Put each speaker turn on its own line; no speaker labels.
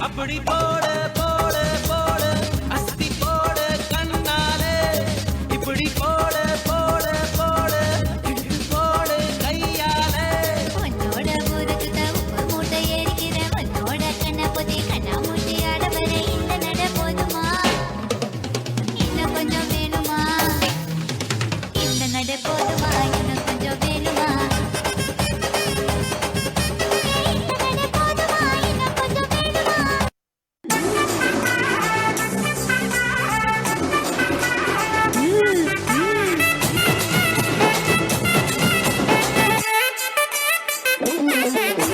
அப்படி போட போட போட அஸ்தி போட கண்ணாலே இப்படி போட போட போட இட்டு போட கையாலே
உன்னோட ஊருக்கு உப்பு மூட்டை ஏறிக்கிற உன்னோட கண்ண பொதி கண்ணா மூட்டி ஆட வர இந்த நட போதுமா இன்னும் கொஞ்சம் வேணுமா இந்த நட போதுமா இன்னும் கொஞ்சம் வேணுமா
Thank you.